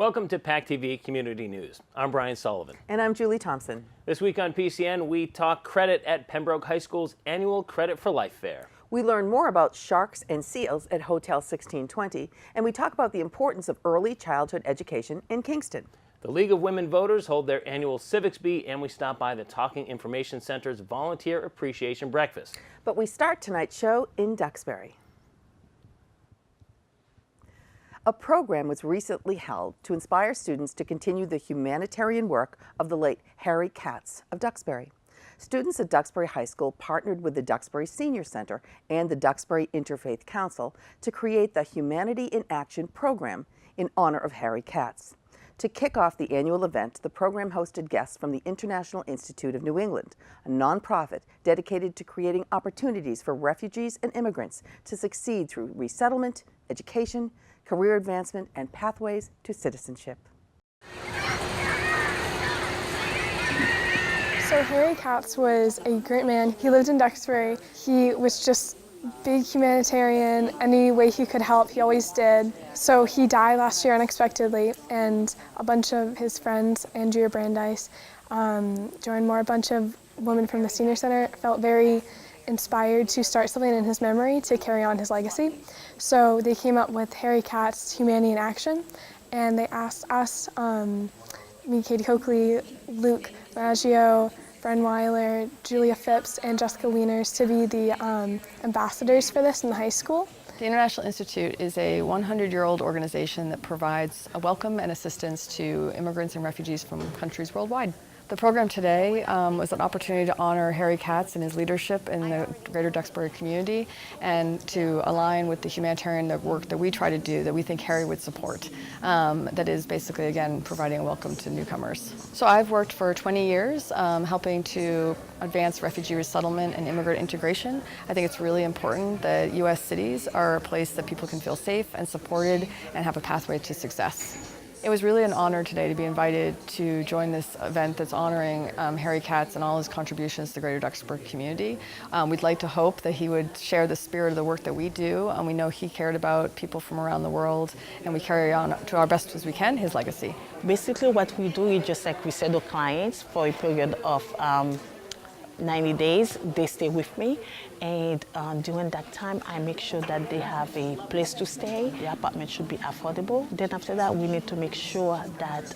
Welcome to PACTV Community News. I'm Brian Sullivan. And I'm Julie Thompson. This week on PCN, we talk credit at Pembroke High School's annual Credit for Life Fair. We learn more about sharks and seals at Hotel 1620, and we talk about the importance of early childhood education in Kingston. The League of Women Voters hold their annual Civics Bee, and we stop by the Talking Information Center's Volunteer Appreciation Breakfast. But we start tonight's show in Duxbury. A program was recently held to inspire students to continue the humanitarian work of the late Harry Katz of Duxbury. Students at Duxbury High School partnered with the Duxbury Senior Center and the Duxbury Interfaith Council to create the Humanity in Action program in honor of Harry Katz. To kick off the annual event, the program hosted guests from the International Institute of New England, a nonprofit dedicated to creating opportunities for refugees and immigrants to succeed through resettlement, education, career advancement, and pathways to citizenship. So Harry Katz was a great man. He lived in Duxbury. He was just big humanitarian. Any way he could help, he always did. So he died last year unexpectedly, and a bunch of his friends, Andrea Brandeis, joined more. A bunch of women from the Senior Center felt very inspired to start something in his memory to carry on his legacy. So they came up with Harry Katz Humanity in Action, and they asked us, me, Katie Coakley, Luke Maggio, Bren Weiler, Julia Phipps, and Jessica Wieners to be the ambassadors for this in the high school. The International Institute is a 100-year-old organization that provides a welcome and assistance to immigrants and refugees from countries worldwide. The program today was an opportunity to honor Harry Katz and his leadership in the greater Duxbury community, and to align with the humanitarian work that we try to do that we think Harry would support. That is basically, again, providing a welcome to newcomers. So I've worked for 20 years helping to advance refugee resettlement and immigrant integration. I think it's really important that U.S. cities are a place that people can feel safe and supported and have a pathway to success. It was really an honor today to be invited to join this event that's honoring Harry Katz and all his contributions to the greater Duxbury community. We'd like to hope that he would share the spirit of the work that we do. We know he cared about people from around the world, and we carry on to our best as we can his legacy. Basically what we do is just like we set our clients for a period of 90 days, they stay with me, and during that time I make sure that they have a place to stay. The apartment should be affordable. Then after that we need to make sure that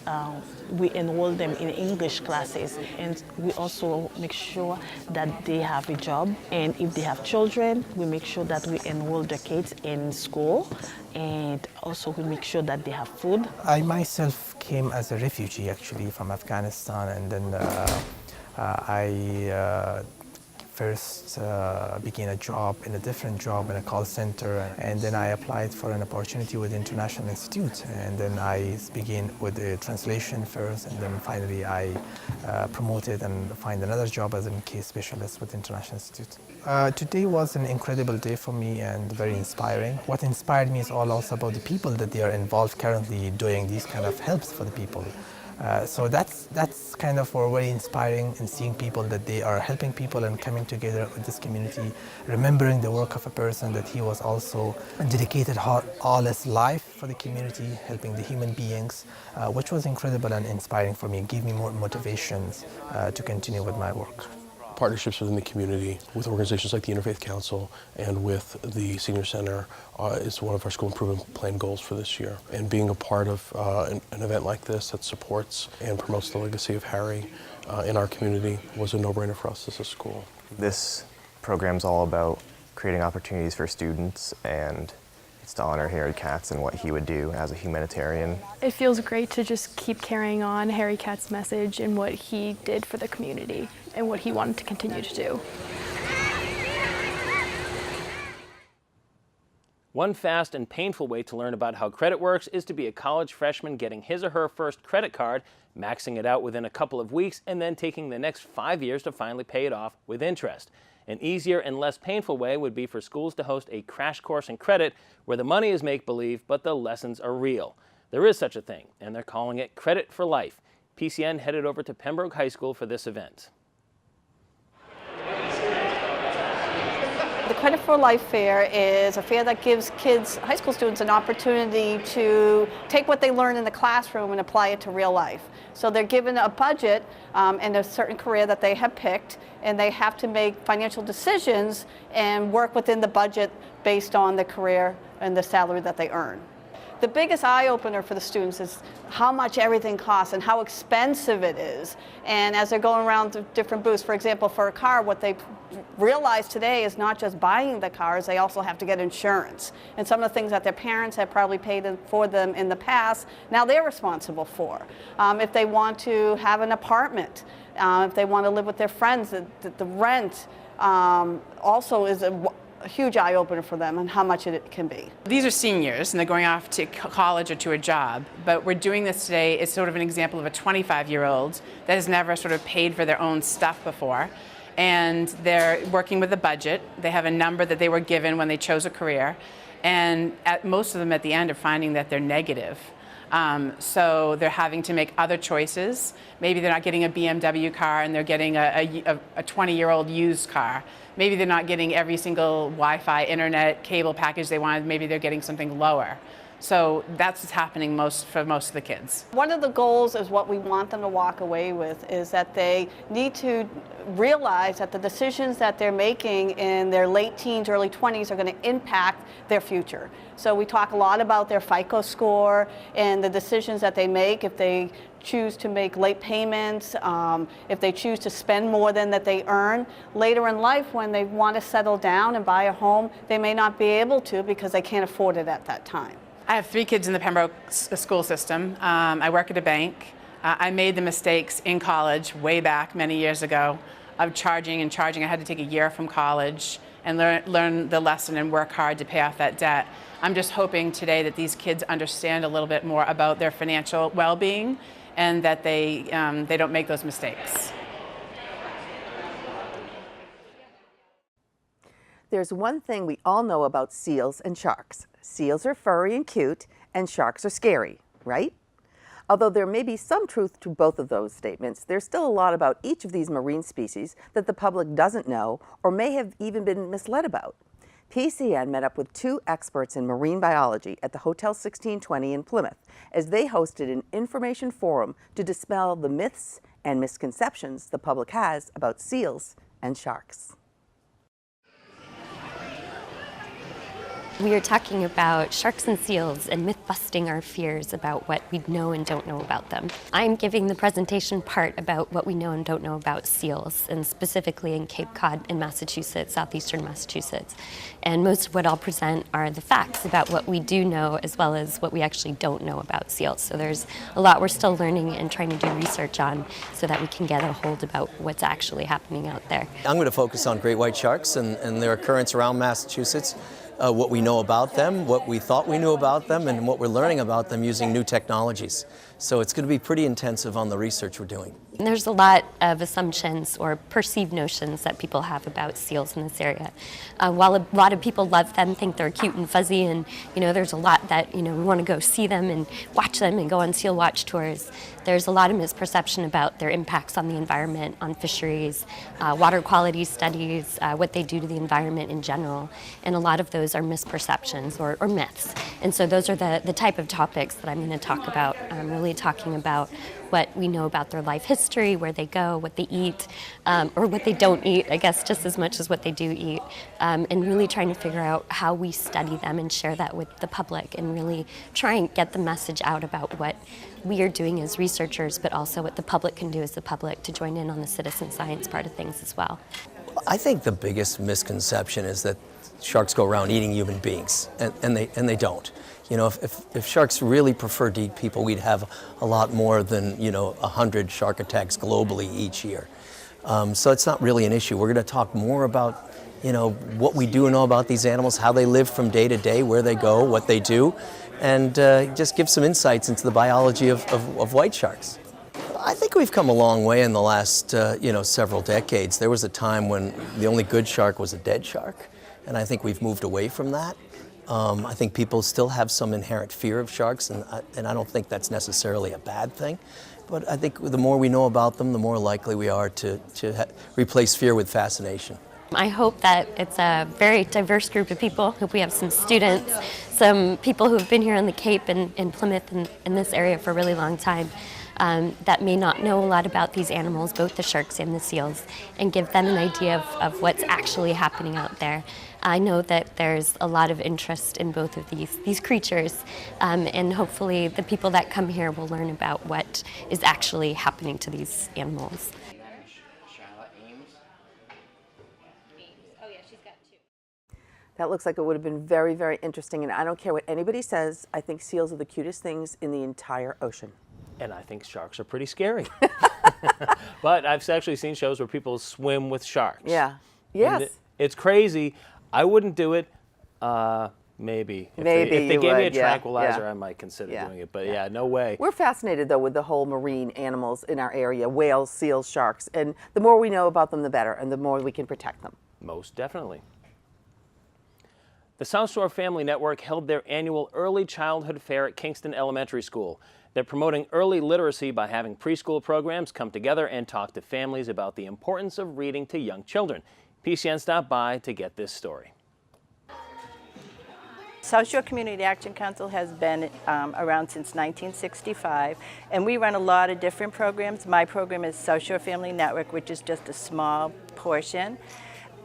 we enroll them in English classes, and we also make sure that they have a job, and if they have children we make sure that we enroll the kids in school, and also we make sure that they have food. I myself came as a refugee actually from Afghanistan, and then I first began a job in a different job in a call center, and then I applied for an opportunity with the International Institute, and then I began with the translation first, and then finally I promoted and find another job as a case specialist with the International Institute. Today was an incredible day for me and very inspiring. What inspired me is all also about the people that they are involved currently doing these kind of helps for the people. So that's kind of very inspiring, in seeing people that they are helping people and coming together with this community, remembering the work of a person that he was also dedicated all his life for the community, helping the human beings, which was incredible and inspiring for me. It gave me more motivations to continue with my work. Partnerships within the community with organizations like the Interfaith Council and with the Senior Center is one of our school improvement plan goals for this year. And being a part of an event like this that supports and promotes the legacy of Harry in our community was a no-brainer for us as a school. This program's all about creating opportunities for students, and it's to honor Harry Katz and what he would do as a humanitarian. It feels great to just keep carrying on Harry Katz's message and what he did for the community and what he wanted to continue to do. One fast and painful way to learn about how credit works is to be a college freshman getting his or her first credit card, maxing it out within a couple of weeks, and then taking the next 5 years to finally pay it off with interest. An easier and less painful way would be for schools to host a crash course in credit where the money is make-believe but the lessons are real. There is such a thing, and they're calling it Credit for Life. PCN headed over to Pembroke High School for this event. The Credit for Life Fair is a fair that gives kids, high school students, an opportunity to take what they learn in the classroom and apply it to real life. So they're given a budget and a certain career that they have picked, and they have to make financial decisions and work within the budget based on the career and the salary that they earn. The biggest eye-opener for the students is how much everything costs and how expensive it is. And as they're going around to different booths, for example, for a car, what they realize today is not just buying the cars, they also have to get insurance. And some of the things that their parents have probably paid for them in the past, now they're responsible for. If they want to have an apartment, if they want to live with their friends, the rent also is a huge eye-opener for them and how much it can be. These are seniors and they're going off to college or to a job, but we're doing this today as sort of an example of a 25-year-old that has never sort of paid for their own stuff before, and they're working with a budget. They have a number that they were given when they chose a career, and most of them at the end are finding that they're negative. So they're having to make other choices. Maybe they're not getting a BMW car and they're getting a 20-year-old used car. Maybe they're not getting every single Wi-Fi, internet, cable package they wanted. Maybe they're getting something lower. So that's what's happening for most of the kids. One of the goals is what we want them to walk away with is that they need to realize that the decisions that they're making in their late teens, early 20s are going to impact their future. So we talk a lot about their FICO score and the decisions that they make if they choose to make late payments, if they choose to spend more than that they earn. Later in life, when they want to settle down and buy a home, they may not be able to because they can't afford it at that time. I have 3 kids in the Pembroke school system. I work at a bank. I made the mistakes in college way back many years ago of charging and charging. I had to take a year from college and learn the lesson and work hard to pay off that debt. I'm just hoping today that these kids understand a little bit more about their financial well-being and that they don't make those mistakes. There's one thing we all know about seals and sharks. Seals are furry and cute, and sharks are scary, right? Although there may be some truth to both of those statements, there's still a lot about each of these marine species that the public doesn't know or may have even been misled about. PCN met up with 2 experts in marine biology at the Hotel 1620 in Plymouth as they hosted an information forum to dispel the myths and misconceptions the public has about seals and sharks. We are talking about sharks and seals and myth-busting our fears about what we know and don't know about them. I'm giving the presentation part about what we know and don't know about seals, and specifically in Cape Cod in Massachusetts, southeastern Massachusetts. And most of what I'll present are the facts about what we do know as well as what we actually don't know about seals. So there's a lot we're still learning and trying to do research on so that we can get a hold about what's actually happening out there. I'm going to focus on great white sharks and their occurrence around Massachusetts. What we know about them, what we thought we knew about them, and what we're learning about them using new technologies. So it's going to be pretty intensive on the research we're doing. And there's a lot of assumptions or perceived notions that people have about seals in this area. While a lot of people love them, think they're cute and fuzzy, and there's a lot that we want to go see them and watch them and go on seal watch tours. There's a lot of misperception about their impacts on the environment, on fisheries, water quality studies, what they do to the environment in general, and a lot of those are misperceptions or myths. And so those are the type of topics that I'm going to talk about. I'm really talking about what we know about their life history, where they go, what they eat, or what they don't eat, I guess just as much as what they do eat, and really trying to figure out how we study them and share that with the public and really try and get the message out about what we are doing as researchers, but also what the public can do as the public to join in on the citizen science part of things as well. I think the biggest misconception is that sharks go around eating human beings, and they don't. If sharks really preferred to eat people, we'd have a lot more than 100 shark attacks globally each year. So it's not really an issue. We're going to talk more about what we do know about these animals, how they live from day to day, where they go, what they do, and just give some insights into the biology of white sharks. I think we've come a long way in the last several decades. There was a time when the only good shark was a dead shark, and I think we've moved away from that. I think people still have some inherent fear of sharks, and I don't think that's necessarily a bad thing. But I think the more we know about them, the more likely we are to replace fear with fascination. I hope that it's a very diverse group of people. I hope we have some students, some people who have been here on the Cape and in Plymouth and in this area for a really long time that may not know a lot about these animals, both the sharks and the seals, and give them an idea of what's actually happening out there. I know that there's a lot of interest in both of these creatures, and hopefully the people that come here will learn about what is actually happening to these animals. That looks like it would have been very, very interesting, and I don't care what anybody says, I think seals are the cutest things in the entire ocean. And I think sharks are pretty scary. But I've actually seen shows where people swim with sharks. Yeah. Yes. It's crazy. I wouldn't do it. Maybe. If they gave me a tranquilizer, I might consider doing it. But yeah, no way. We're fascinated, though, with the whole marine animals in our area, whales, seals, sharks. And the more we know about them, the better, and the more we can protect them. Most definitely. The South Shore Family Network held their annual Early Childhood Fair at Kingston Elementary School. They're promoting early literacy by having preschool programs come together and talk to families about the importance of reading to young children. PCN stopped by to get this story. South Shore Community Action Council has been around since 1965, and we run a lot of different programs. My program is South Shore Family Network, which is just a small portion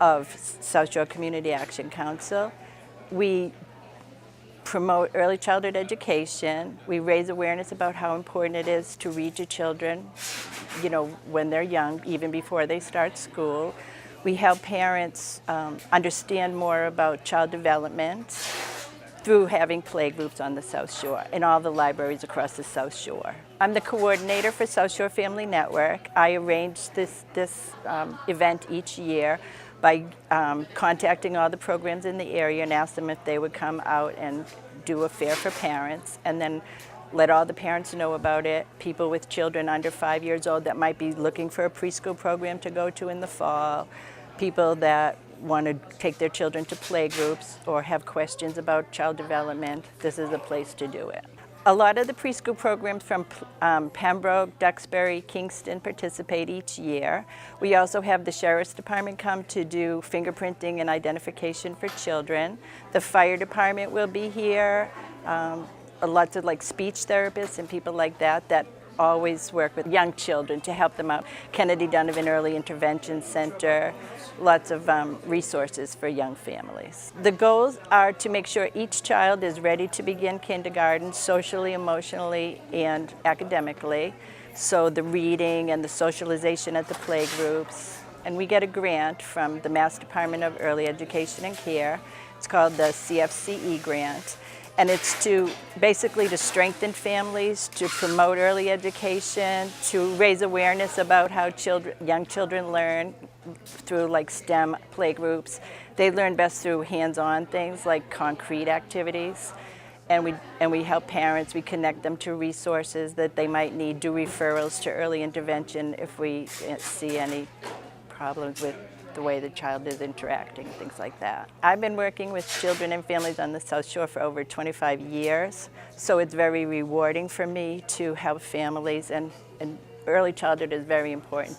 of South Shore Community Action Council. We promote early childhood education. We raise awareness about how important it is to read to children, when they're young, even before they start school. We help parents understand more about child development through having play groups on the South Shore in all the libraries across the South Shore. I'm the coordinator for South Shore Family Network. I arrange this event each year by contacting all the programs in the area and ask them if they would come out and do a fair for parents, and then let all the parents know about it. People with children under 5 years old that might be looking for a preschool program to go to in the fall, people that want to take their children to play groups or have questions about child development, this is a place to do it. A lot of the preschool programs from Pembroke, Duxbury, Kingston participate each year. We also have the Sheriff's Department come to do fingerprinting and identification for children. The Fire Department will be here. Lots of speech therapists and people like that always work with young children to help them out. Kennedy Donovan Early Intervention Center, lots of resources for young families. The goals are to make sure each child is ready to begin kindergarten socially, emotionally, and academically. So the reading and the socialization at the play groups. And we get a grant from the Mass Department of Early Education and Care. It's called the CFCE grant. And it's basically to strengthen families, to promote early education, to raise awareness about how young children learn through STEM play groups. They learn best through hands-on things like concrete activities. And we help parents, we connect them to resources that they might need, do referrals to early intervention if we see any problems with the way the child is interacting, things like that. I've been working with children and families on the South Shore for over 25 years, so it's very rewarding for me to help families, and early childhood is very important.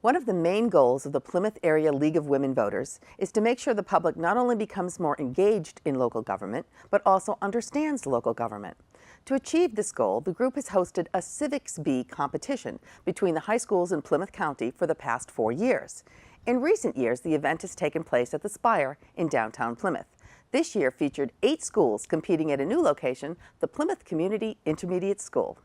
One of the main goals of the Plymouth Area League of Women Voters is to make sure the public not only becomes more engaged in local government, but also understands local government. To achieve this goal, the group has hosted a Civics Bee competition between the high schools in Plymouth County for the past 4 years. In recent years, the event has taken place at the Spire in downtown Plymouth. This year featured 8 schools competing at a new location, the Plymouth Community Intermediate School.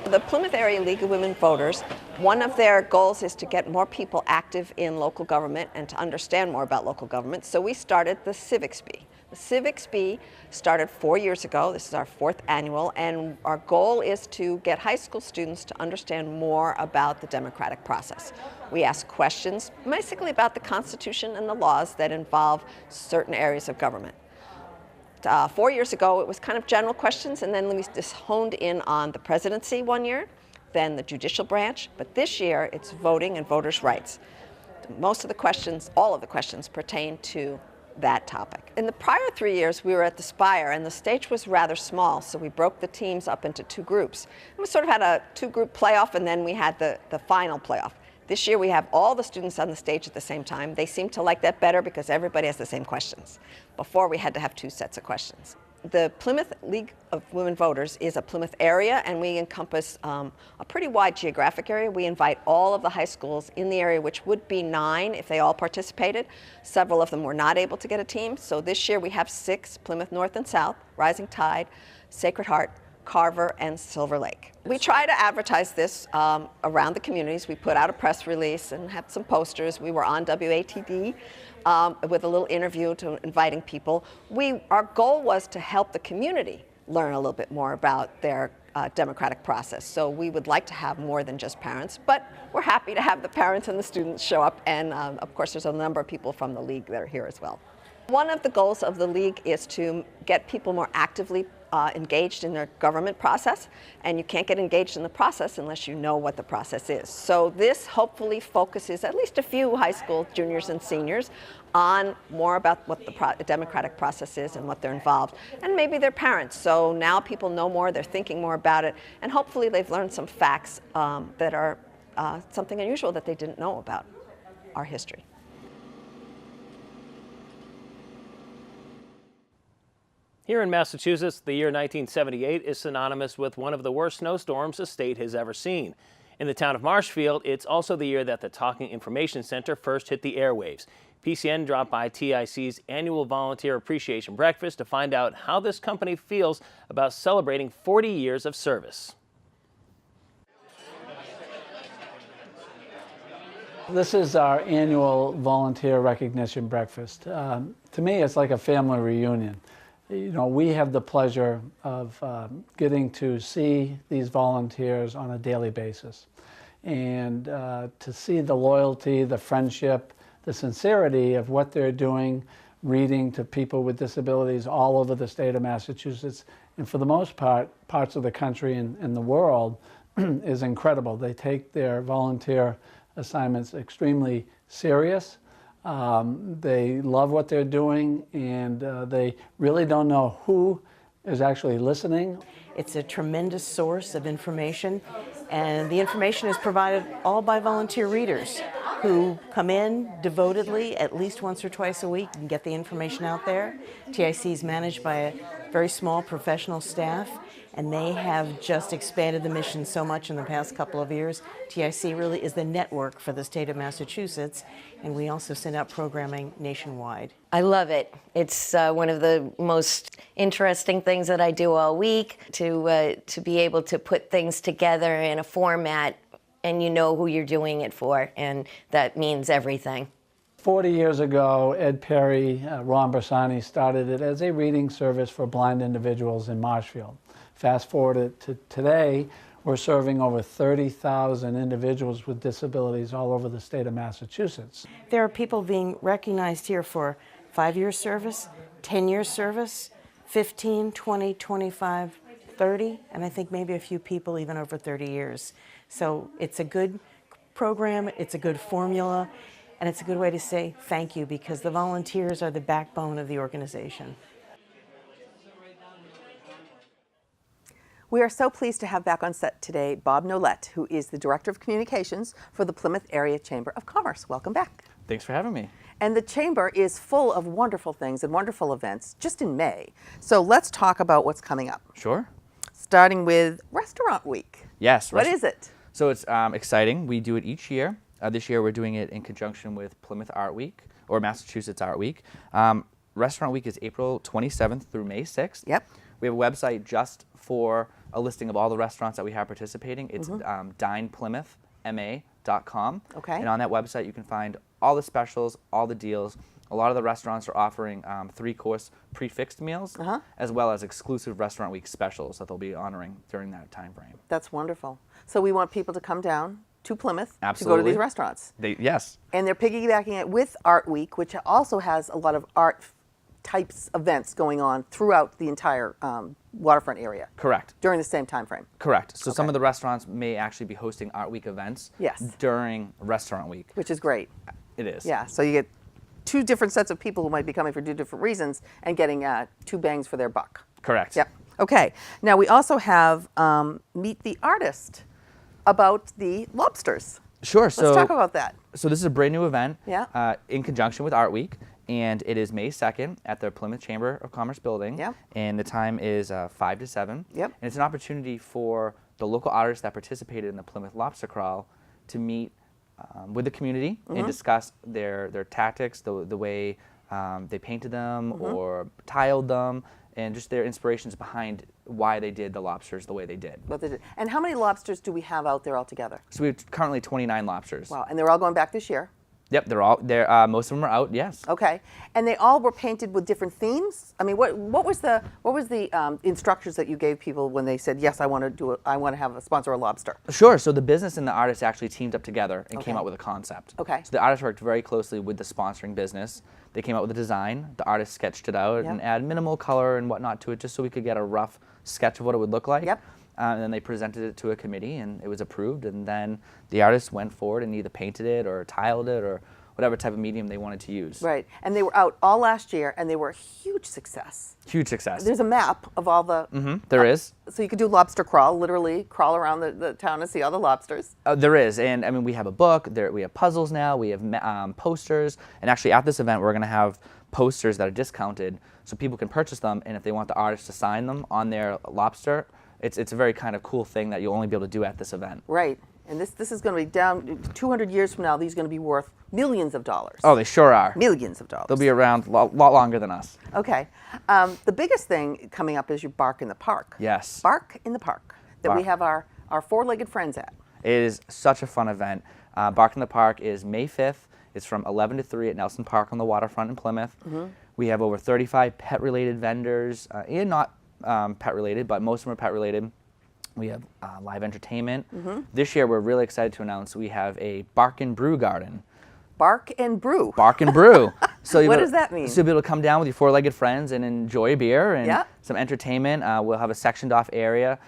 The Plymouth Area League of Women Voters, one of their goals is to get more people active in local government and to understand more about local government, so we started the Civics Bee. The Civics Bee started 4 years ago. This is our 4th annual, and our goal is to get high school students to understand more about the democratic process. We ask questions basically about the Constitution and the laws that involve certain areas of government. 4 years ago, it was kind of general questions, and then we just honed in on the presidency one year, then the judicial branch, but this year it's voting and voters' rights. Most of the questions, all of the questions pertain to that topic. In the prior 3 years, we were at the Spire, and the stage was rather small, so we broke the teams up into 2 groups. And we sort of had a 2-group playoff, and then we had the final playoff. This year, we have all the students on the stage at the same time. They seem to like that better because everybody has the same questions. Before, we had to have 2 sets of questions. The Plymouth League of Women Voters is a Plymouth area, and we encompass a pretty wide geographic area. We invite all of the high schools in the area, which would be 9 if they all participated. Several of them were not able to get a team. So this year we have 6, Plymouth North and South, Rising Tide, Sacred Heart, Carver, and Silver Lake. We try to advertise this around the communities. We put out a press release and had some posters. We were on WATD with a little interview to inviting people. Our goal was to help the community learn a little bit more about their democratic process. So we would like to have more than just parents, but we're happy to have the parents and the students show up. And of course, there's a number of people from the league that are here as well. One of the goals of the league is to get people more actively engaged in their government process, and you can't get engaged in the process unless you know what the process is. So this hopefully focuses at least a few high school juniors and seniors on more about what the democratic process is and what they're involved, and maybe their parents. So now people know more, they're thinking more about it, and hopefully they've learned some facts that are something unusual that they didn't know about our history. Here in Massachusetts, the year 1978 is synonymous with one of the worst snowstorms the state has ever seen. In the town of Marshfield, it's also the year that the Talking Information Center first hit the airwaves. PCN dropped by TIC's annual Volunteer Appreciation Breakfast to find out how this company feels about celebrating 40 years of service. This is our annual Volunteer Recognition Breakfast. To me, it's like a family reunion. You know, we have the pleasure of getting to see these volunteers on a daily basis. And to see the loyalty, the friendship, the sincerity of what they're doing, reading to people with disabilities all over the state of Massachusetts, and for the most part, parts of the country and the world, is incredible. They take their volunteer assignments extremely serious. They love what they're doing, and they really don't know who is actually listening. It's a tremendous source of information, and the information is provided all by volunteer readers who come in devotedly at least once or twice a week and get the information out there. TIC is managed by a very small professional staff, and they have just expanded the mission so much in the past couple of years. TIC really is the network for the state of Massachusetts, and we also send out programming nationwide. I love it. It's one of the most interesting things that I do all week, to be able to put things together in a format and you know who you're doing it for, and that means everything. 40 years ago, Ed Perry, Ron Bersani started it as a reading service for blind individuals in Marshfield. Fast forward to today, we're serving over 30,000 individuals with disabilities all over the state of Massachusetts. There are people being recognized here for 5-year service, 10-year service, 15, 20, 25, 30, and I think maybe a few people even over 30 years. So it's a good program, it's a good formula, and it's a good way to say thank you, because the volunteers are the backbone of the organization. We are so pleased to have back on set today Bob Nolette, who is the Director of Communications for the Plymouth Area Chamber of Commerce. Welcome back. Thanks for having me. And the Chamber is full of wonderful things and wonderful events just in May. So let's talk about what's coming up. Sure. Starting with Restaurant Week. Yes. What is it? So it's exciting. We do it each year. This year we're doing it in conjunction with Plymouth Art Week, or Massachusetts Art Week. Restaurant Week is April 27th through May 6th. Yep. We have a website just for a listing of all the restaurants that we have participating. It's dineplymouthma.com. Okay. And on that website you can find all the specials, all the deals. A lot of the restaurants are offering 3-course prefixed meals, as well as exclusive Restaurant Week specials that they'll be honoring during that time frame. That's wonderful. So we want people to come down to Plymouth Absolutely. to go to these restaurants. Yes. And they're piggybacking it with Art Week, which also has a lot of art types events going on throughout the entire waterfront area. Correct. During the same time frame. Correct. So some of the restaurants may actually be hosting Art Week events Yes. during Restaurant Week. Which is great. It is. Yeah, so you get two different sets of people who might be coming for two different reasons and getting two bangs for their buck. Correct. Yep. Okay. Now we also have Meet the Artist about the lobsters. Sure. Let's talk about that. So this is a brand new event in conjunction with Art Week, and it is May 2nd at the Plymouth Chamber of Commerce building. Yep. And the time is 5 to 7. Yep. And it's an opportunity for the local artists that participated in the Plymouth Lobster Crawl to meet with the community and discuss their tactics, the way they painted them or tiled them, and just their inspirations behind why they did the lobsters the way they did. What they did. And how many lobsters do we have out there altogether? So we have currently 29 lobsters. Wow, and they're all going back this year? Yep, they're most of them are out. Yes. Okay, and they all were painted with different themes. I mean, what was the instructions that you gave people when they said, yes, I want to have a sponsor a lobster? Sure. So the business and the artists actually teamed up together and came up with a concept. Okay. So the artists worked very closely with the sponsoring business. They came up with a design. The artist sketched it out and add minimal color and whatnot to it, just so we could get a rough sketch of what it would look like. Yep. And then they presented it to a committee, and it was approved. And then the artist went forward and either painted it or tiled it or whatever type of medium they wanted to use. Right, and they were out all last year, and they were a huge success. Huge success. There's a map of all the... There is. So you could do lobster crawl, literally crawl around the town and see all the lobsters. There is, and I mean, we have a book, we have puzzles now, we have posters, and actually at this event we're going to have posters that are discounted so people can purchase them, and if they want the artist to sign them on their lobster, it's a very kind of cool thing that you'll only be able to do at this event. Right, and this is going to be down 200 years from now, these are going to be worth millions of dollars. Oh, they sure are. Millions of dollars. They'll be around a lot longer than us. Okay. The biggest thing coming up is your Bark in the Park. Yes. Bark in the Park, that we have our four-legged friends at. It is such a fun event. Bark in the Park is May 5th. It's from 11 to 3 at Nelson Park on the waterfront in Plymouth. We have over 35 pet-related vendors, and not pet-related, but most of them are pet-related. We have live entertainment. This year, we're really excited to announce we have a Bark and Brew Garden. Bark and Brew. Bark and Brew. So what does that mean? So you'll be able to come down with your four-legged friends and enjoy a beer and some entertainment. We'll have a sectioned off area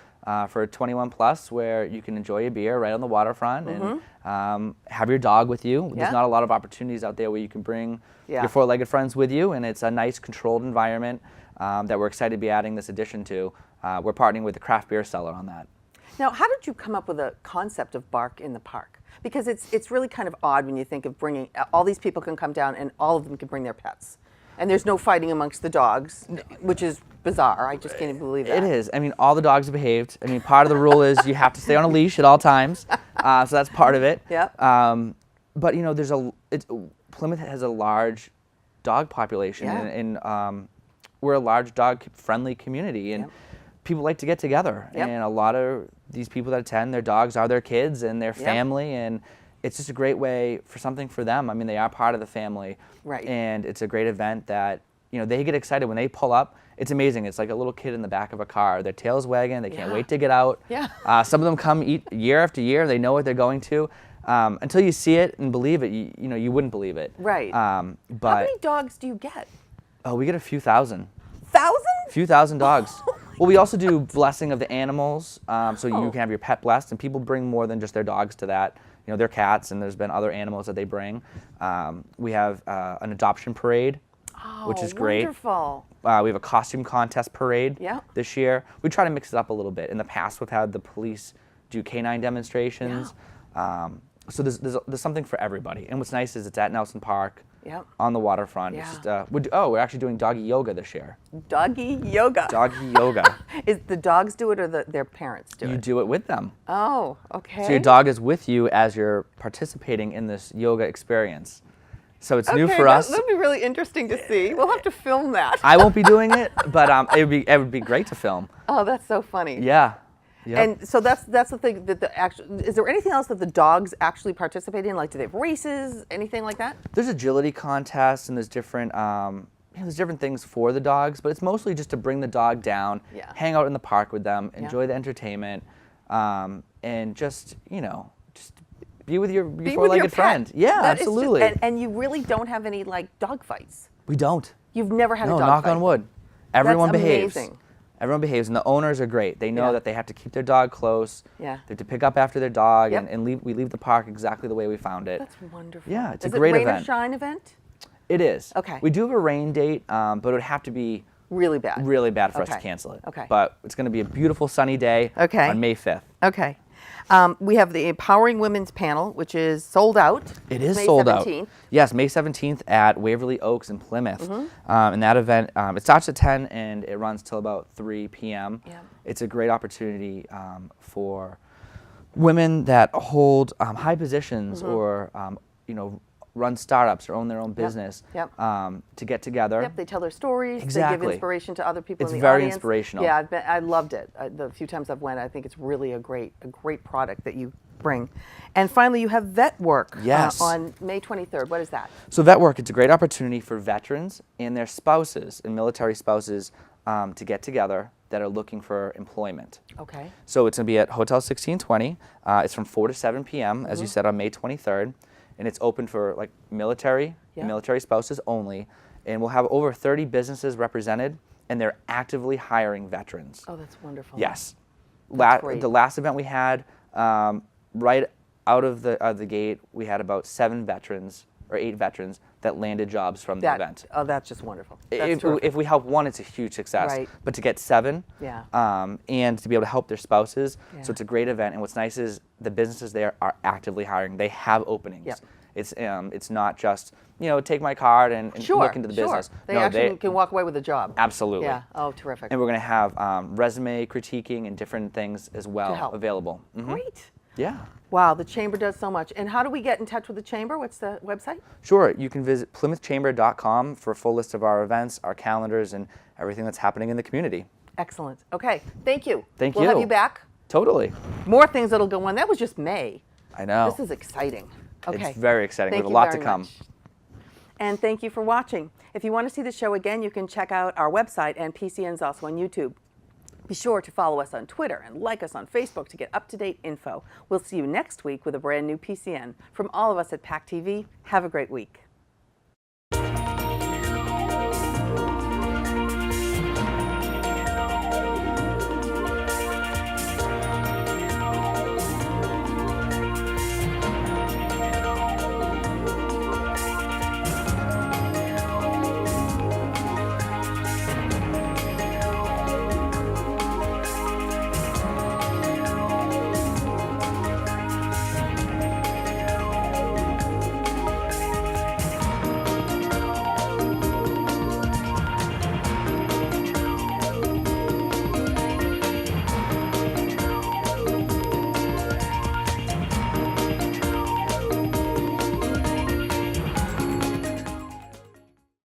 for 21 plus where you can enjoy a beer right on the waterfront and have your dog with you. There's not a lot of opportunities out there where you can bring your four-legged friends with you, and it's a nice controlled environment that we're excited to be adding this addition to. We're partnering with the craft beer seller on that. Now, how did you come up with a concept of Bark in the Park? Because it's really kind of odd when you think of bringing, all these people can come down and all of them can bring their pets. And there's no fighting amongst the dogs, which is bizarre. I just can't even believe that. It is. I mean, all the dogs are behaved. I mean, part of the rule is you have to stay on a leash at all times. So that's part of it. Yep. But, you know, Plymouth has a large dog population, and we're a large dog-friendly community. And people like to get together, and a lot of these people that attend, their dogs are their kids and their family, and it's just a great way for something for them. I mean, they are part of the family, and it's a great event that, you know, they get excited when they pull up. It's amazing. It's like a little kid in the back of a car. Their tail's wagging. They can't wait to get out. Some of them come year after year. They know what they're going to. Until you see it and believe it, you know, you wouldn't believe it. Right. But how many dogs do you get? Oh, we get a few thousand. Thousand? A few thousand dogs. Well, we also do blessing of the animals, so you can have your pet blessed, and people bring more than just their dogs to that. You know, their cats, and there's been other animals that they bring. We have an adoption parade, which is great. Wonderful. We have a costume contest parade this year. We try to mix it up a little bit. In the past, we've had the police do canine demonstrations. So there's something for everybody. And what's nice is it's at Nelson Park. On the waterfront. It's just, we're actually doing doggy yoga this year. Doggy yoga. Doggy yoga. Is the dogs do it or their parents do it? You do it with them. Oh, okay. So your dog is with you as you're participating in this yoga experience. So it's new for us. That'll be really interesting to see. We'll have to film that. I won't be doing it, but it would be great to film. Oh, that's so funny. Yeah. Yep. And so that's the thing that is there anything else that the dogs actually participate in? Like, do they have races, anything like that? There's agility contests, and there's different things for the dogs, but it's mostly just to bring the dog down, hang out in the park with them, enjoy the entertainment, and just, you know, just be with your four-legged friend. Yeah, absolutely. And you really don't have any like dog fights. We don't. You've never had a dog knock fight. on wood. Everyone That's behaves. Amazing. Everyone behaves, and the owners are great. They know that they have to keep their dog close. They have to pick up after their dog, and we leave the park exactly the way we found it. That's wonderful. Yeah, it's a great event. Is it rain or shine event? It is. Okay. We do have a rain date, but it would have to be really bad. Really bad for us Okay. to cancel it. Okay. But it's going to be a beautiful sunny day Okay. on May 5th. Okay. We have the Empowering Women's panel, which is sold out. It is May sold 17th. out. Yes, May 17th at Waverly Oaks in Plymouth. Mhm. And that event, it starts at 10 and it runs till about 3 p.m. Yeah. It's a great opportunity for women that hold high positions or, you know, run startups or own their own business Yep. to get together. Yep, they tell their stories. They Exactly. give inspiration to other people It's in the very audience. inspirational. Yeah, I loved it. The few times I've went, I think it's really a great product that you bring. And finally, you have Vet Work Yes. on May 23rd. What is that? So Vet Work, it's a great opportunity for veterans and their spouses and military spouses to get together that are looking for employment. Okay. So it's going to be at Hotel 1620. It's from 4 to 7 p.m., as you said, on May 23rd. And it's open for like military and military spouses only. And we'll have over 30 businesses represented, and they're actively hiring veterans. Oh, that's wonderful. Yes. That's great. The last event we had, right out of the gate, we had about 7 veterans or 8 veterans that landed jobs from the event. Oh, that's just wonderful. That's terrific. If we help one, it's a huge success. Right. But to get 7, Yeah. and to be able to help their spouses, Yeah. so it's a great event. And what's nice is the businesses there are actively hiring. They have openings. Yep. It's not just, you know, take my card and look into the business. They No, actually can walk away with a job. Absolutely. Yeah. Oh, terrific. And we're going to have resume critiquing and different things as well help. available. Mhm. Great. Yeah. Wow, the Chamber does so much. And how do we get in touch with the Chamber? What's the website? Sure. You can visit PlymouthChamber.com for a full list of our events, our calendars, and everything that's happening in the community. Excellent. Okay, thank you. Thank We'll you. have you back. Totally. More things that'll go on. That was just May. I know. This is exciting. Okay. It's very exciting. Thank We have a you lot to very come. much. And thank you for watching. If you want to see the show again, you can check out our website, and PCN's also on YouTube. Be sure to follow us on Twitter and like us on Facebook to get up-to-date info. We'll see you next week with a brand new PCN. From all of us at PACTV, have a great week.